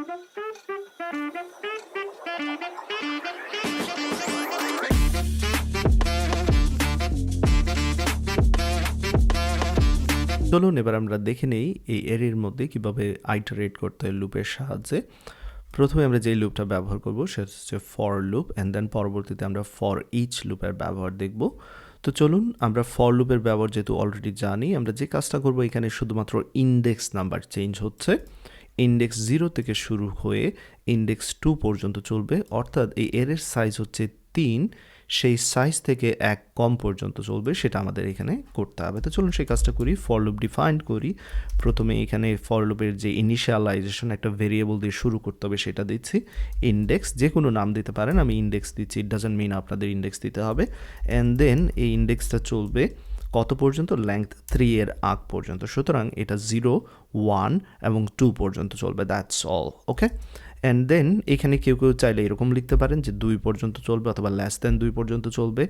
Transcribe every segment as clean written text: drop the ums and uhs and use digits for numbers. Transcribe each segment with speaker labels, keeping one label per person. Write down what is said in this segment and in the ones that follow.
Speaker 1: চলুন এবার আমরা দেখে নেই এই এর মধ্যে কিভাবে আইটারেট করতে হয় লুপের সাহায্যে। প্রথমে আমরা যেই লুপটা ব্যবহার করব সেটা হচ্ছে ফর লুপ, অ্যান্ড দেন পরবর্তীতে আমরা ফর ইচ লুপের ব্যবহার দেখব। তো চলুন আমরা ফর লুপের ব্যবহার যেহেতু অলরেডি জানি, আমরা যে কাজটা করব এখানে শুধুমাত্র ইন্ডেক্স নাম্বার চেঞ্জ হচ্ছে। ইন্ডেক্স 0 থেকে শুরু হয়ে ইন্ডেক্স 2 পর্যন্ত চলবে, অর্থাৎ এই এর সাইজ হচ্ছে 3, সেই সাইজ থেকে 1 কম পর্যন্ত চলবে, সেটা আমাদের এখানে করতে হবে। তো চলুন সেই কাজটা করি। ফর লুপ ডিফাইন করি। প্রথমে এখানে ফর লুপের যে ইনিশিয়ালাইজেশন একটা ভেরিয়েবল দিয়ে শুরু করতে হবে সেটা দিচ্ছি। ইন্ডেক্স যে কোনো নাম দিতে পারেন, আমি ইন্ডেক্স দিচ্ছি, ইট ডাজন্ট মিন আপনাদের ইন্ডেক্স দিতে হবে। অ্যান্ড দেন এই ইন্ডেক্সটা চলবে কত পর্যন্ত? লেংথ 3 এর আগ পর্যন্ত। সুতরাং এটা 0, 1 এবং 2 পর্যন্ত চলবে, that's all. Okay, and then এখানে কেউ চাইলে এরকম লিখতে পারেন যে 2 পর্যন্ত চলবে অথবা লেস দেন 2 পর্যন্ত চলবে।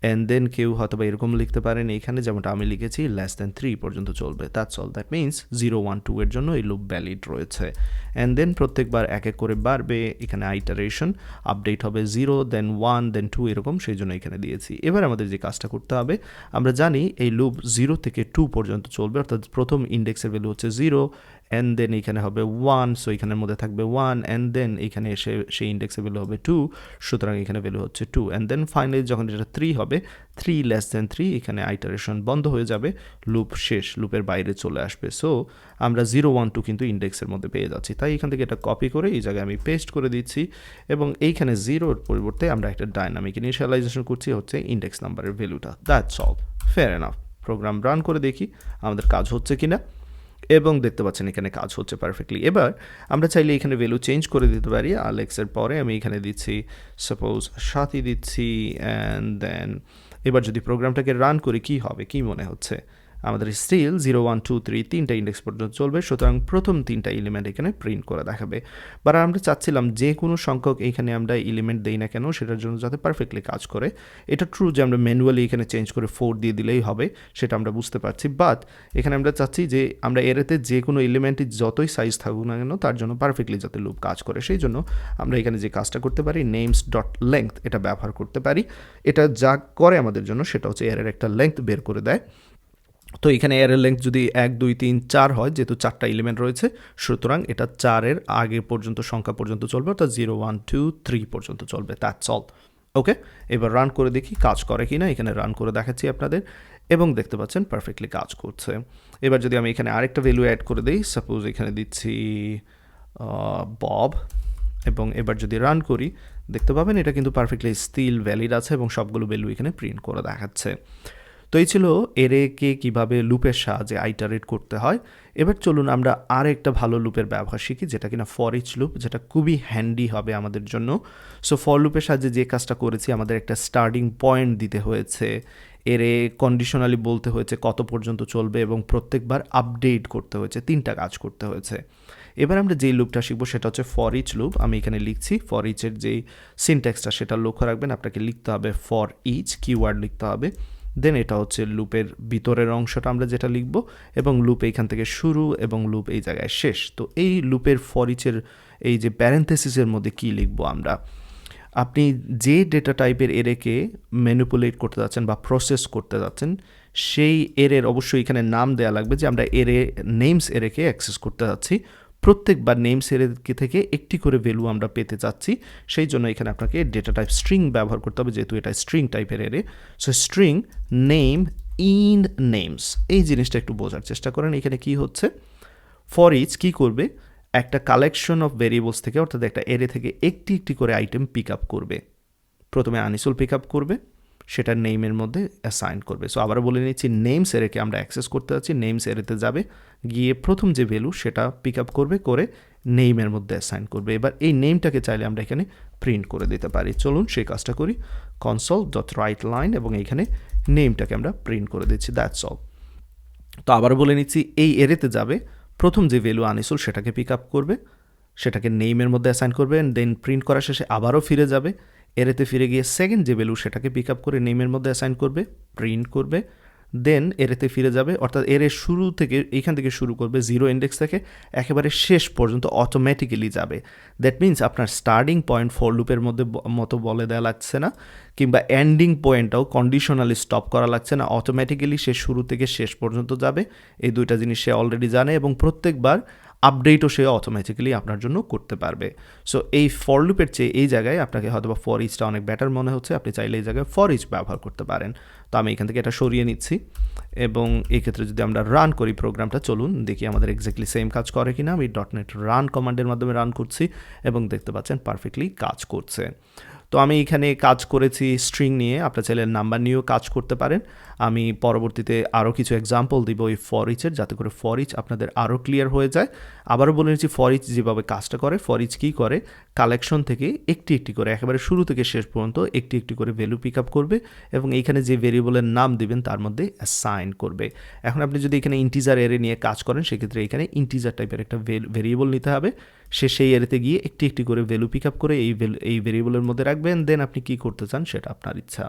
Speaker 1: অ্যান্ড দেন কেউ হয়তো বা এরকম লিখতে পারেন এখানে যেমনটা আমি লিখেছি লেস দেন 3 পর্যন্ত চলবে, দ্যাটস অল। দ্যাট মিনস 0, 1, 2 এর জন্য এই লুপ ভ্যালিড রয়েছে। অ্যান্ড দেন প্রত্যেকবার এক এক করে বাড়বে, এখানে আইটারেশন আপডেট হবে 0, দেন 1, দেন 2 এরকম, সেই জন্য এখানে দিয়েছি। এবার আমাদের যে কাজটা করতে হবে, আমরা জানি এই লুপ 0 থেকে 2 পর্যন্ত চলবে, অর্থাৎ প্রথম ইন্ডেক্সের ভ্যালু হচ্ছে 0, অ্যান্ড দেন এখানে হবে 1, সো এখানের মধ্যে থাকবে 1, অ্যান্ড দেন এখানে এসে সেই ইন্ডেক্সের ভ্যালু হবে 2, সুতরাং এখানে ভ্যালু হচ্ছে 2, অ্যান্ড দেন ফাইনালি যখন এটা 3 হবে, 3 লেস দেন 3, এখানে আইটারেশন বন্ধ হয়ে যাবে, লুপ শেষ, লুপের বাইরে চলে আসবে। সো আমরা 0, 1, 2 কিন্তু ইন্ডেক্সের মধ্যে পেয়ে যাচ্ছি, তাই এখান থেকে এটা কপি করে এই জায়গায় আমি পেস্ট করে দিচ্ছি, এবং এইখানে 0-র পরিবর্তে আমরা একটা ডাইনামিক ইনিশিয়ালাইজেশন করছি হচ্ছে ইন্ডেক্স নাম্বারের ভ্যালুটা, that's all. Fair enough. Program run করে দেখি আমাদের কাজ হচ্ছে কিনা, এবং দেখতে পাচ্ছেন এখানে কাজ হচ্ছে পারফেক্টলি। এবার আমরা চাইলে এখানে ভ্যালু চেঞ্জ করে দিতে পারি। আলেক্সের পরে আমি এখানে দিচ্ছি সাপোজ 7 দিচ্ছি, অ্যান্ড দেন এবার যদি প্রোগ্রামটাকে রান করি কি হবে, কি মনে হচ্ছে? আমাদের স্টিল 0, 1, 2, 3 তিনটা ইন্ডেক্স পর্যন্ত চলবে, সুতরাং প্রথম 3টা এলিমেন্ট এখানে প্রিন্ট করে দেখাবে। বাট আমরা চাচ্ছিলাম যে কোনো সংখ্যক এখানে আমরা এলিমেন্ট দেই না কেন সেটার জন্য যাতে পারফেক্টলি কাজ করে। এটা ট্রু যে আমরা ম্যানুয়ালি এখানে চেঞ্জ করে 4 দিয়ে দিলেই হবে, সেটা আমরা বুঝতে পারছি, বাট এখানে আমরা চাচ্ছি যে আমরা এরেতে যে কোনো এলিমেন্টই যতই সাইজ থাকুক না কেন তার জন্য পারফেক্টলি যাতে লুপ কাজ করে, সেই জন্য আমরা এখানে যে কাজটা করতে পারি নেমস ডট লেংথ এটা ব্যবহার করতে পারি। এটা যা করে আমাদের জন্য সেটা হচ্ছে এরের একটা লেংথ বের করে দেয়। তো এখানে এরের লেংথ যদি 1, 2, 3, 4 হয়, যেহেতু 4টা এলিমেন্ট রয়েছে, সুতরাং এটা 4-এর আগে পর্যন্ত সংখ্যা পর্যন্ত চলবে, অর্থাৎ 0, 1, 2, 3 পর্যন্ত চলবে, দ্যাটস অল। ওকে, এবার রান করে দেখি কাজ করে কি না। এখানে রান করে দেখাচ্ছি আপনাদের, এবং দেখতে পাচ্ছেন পারফেক্টলি কাজ করছে। এবার যদি আমি এখানে আরেকটা ভ্যালু অ্যাড করে দিই, সাপোজ এখানে দিচ্ছি বব, এবং এবার যদি রান করি দেখতে পাবেন এটা কিন্তু পারফেক্টলি স্টিল ভ্যালিড আছে এবং সবগুলো ভ্যালু এখানে প্রিন্ট করে দেখাচ্ছে। তো এই ছিল এরেকে কিভাবে লুপের সাহায্যে আইটারেট করতে হয়। এবার চলুন আমরা আর একটা ভালো লুপের ব্যবহার শিখি, যেটা কিনা ফর ইচ লুপ, যেটা খুবই হ্যান্ডি হবে আমাদের জন্য। সো ফর লুপের সাহায্যে যে কাজটা করেছি, আমাদের একটা স্টার্টিং পয়েন্ট দিতে হয়েছে, এরে কন্ডিশনালি বলতে হয়েছে কত পর্যন্ত চলবে, এবং প্রত্যেকবার আপডেট করতে হয়েছে, 3টা কাজ করতে হয়েছে। এবার আমরা যেই লুপটা শিখবো সেটা হচ্ছে ফর ইচ লুপ। আমি এখানে লিখছি ফর ইচের যেই সিনট্যাক্সটা সেটা লক্ষ্য রাখবেন, আপনাকে লিখতে হবে ফর ইচ, কিওয়ার্ড লিখতে হবে, দেন এটা হচ্ছে লুপের ভিতরের অংশটা আমরা যেটা লিখব, এবং লুপ এইখান থেকে শুরু এবং লুপ এই জায়গায় শেষ। তো এই লুপের ফর ইচের এই যে প্যারেন্থেসিসের মধ্যে কি লিখবো আমরা, আপনি যে ডেটা টাইপের এরেকে ম্যানিপুলেট করতে যাচ্ছেন বা প্রসেস করতে যাচ্ছেন, সেই এরের অবশ্যই এখানে নাম দেওয়া লাগবে যে আমরা এরে নেমস এরেকে অ্যাক্সেস করতে যাচ্ছি। প্রত্যেকবার নেমস এরেকে থেকে একটি করে ভ্যালু আমরা পেতে চাচ্ছি, সেই জন্য এখানে আপনাকে ডেটা টাইপ স্ট্রিং ব্যবহার করতে হবে, যেহেতু এটা স্ট্রিং টাইপের এরে। So string name in names, এই জিনিসটা একটু বোঝার চেষ্টা করেন। এখানে কি হচ্ছে, ফর ইচ কি করবে, একটা কালেকশন অফ ভেরিয়েবলস থেকে, অর্থাৎ একটা এরে থেকে একটি একটি করে আইটেম পিক আপ করবে। প্রথমে আনিসুল পিক আপ করবে, সেটা নেইমের মধ্যে অ্যাসাইন করবে। সো আবার বলে নিচ্ছি, নেমস এরেকে আমরা অ্যাক্সেস করতে যাচ্ছি, নেমস এরেতে যাবে, গিয়ে প্রথম যে ভ্যালু সেটা পিক আপ করবে, করে নেইমের মধ্যে অ্যাসাইন করবে। এবার এই নেমটাকে চাইলে আমরা এখানে প্রিন্ট করে দিতে পারি। চলুন সেই কাজটা করি, কনসোল ডট রাইট লাইন, এবং এইখানে নেমটাকে আমরা প্রিন্ট করে দিচ্ছি, দ্যাটস অল। তো আবার বলে নিচ্ছি, এই এরেতে যাবে, প্রথম যে ভ্যালু আনিসুল সেটাকে পিক আপ করবে, সেটাকে নেইমের মধ্যে অ্যাসাইন করবে, দেন প্রিন্ট করা শেষে আবারও ফিরে যাবে, এরেতে ফিরে গিয়ে সেকেন্ড যে ভ্যালু সেটাকে পিক আপ করে নেইমের মধ্যে অ্যাসাইন করবে, প্রিন্ট করবে, দেন এরেতে ফিরে যাবে, অর্থাৎ এর শুরু থেকে এইখান থেকে শুরু করবে 0 ইন্ডেক্স থেকে একেবারে শেষ পর্যন্ত অটোমেটিক্যালি যাবে। দ্যাট মিনস আপনার স্টার্টিং পয়েন্ট ফর লুপের মধ্যে মতো বলে দেওয়া লাগছে না, কিংবা এন্ডিং পয়েন্টটাও কন্ডিশনালি স্টপ করা লাগছে না, অটোমেটিক্যালি সে শুরু থেকে শেষ পর্যন্ত যাবে। এই দুইটা জিনিস সে অলরেডি জানে এবং প্রত্যেকবার আপডেটও সে অটোমেটিক্যালি আপনার জন্য করতে পারবে। সো এই ফর লুপের চেয়ে এই জায়গায় আপনাকে হয়তো বা ফর ইচটা অনেক বেটার মনে হচ্ছে, আপনি চাইলে এই জায়গায় ফর ইচ ব্যবহার করতে পারেন। তো আমি এখান থেকে এটা সরিয়ে নিচ্ছি এবং এই ক্ষেত্রে যদি আমরা রান করি প্রোগ্রামটা, চলুন দেখি আমাদের এক্স্যাক্টলি সেম কাজ করে কিনা। আমি .NET রান কমান্ডের মাধ্যমে রান করছি এবং দেখতে পাচ্ছেন পারফেক্টলি কাজ করছে। তো আমি এখানে কাজ করেছি স্ট্রিং নিয়ে, আপনার চাইলে নাম্বার নিয়েও কাজ করতে পারেন। আমি পরবর্তীতে আরও কিছু এক্সাম্পল দিব এই ফর ইচের, যাতে করে ফর ইচ আপনাদের আরও ক্লিয়ার হয়ে যায়। আবারও বলে নিচ্ছি ফর ইচ যেভাবে কাজটা করে, ফর ইচ কী করে, কালেকশন থেকে একটি একটি করে একেবারে শুরু থেকে শেষ পর্যন্ত একটি একটি করে ভ্যালু পিক আপ করবে এবং এইখানে যে ভেরিয়েবলের নাম দিবেন তার মধ্যে অ্যাসাইন করবে। এখন আপনি যদি এখানে ইন্টিজার এরে নিয়ে কাজ করেন, সেক্ষেত্রে এখানে ইন্টিজার টাইপের একটা ভেরিয়েবল নিতে হবে। সে সেই এরেতে গিয়ে একটি একটি করে ভ্যালু পিক আপ করে এই ভেরিয়েবলের মধ্যে রাখবেন। দেন আপনি কী করতে চান সেটা আপনার ইচ্ছা।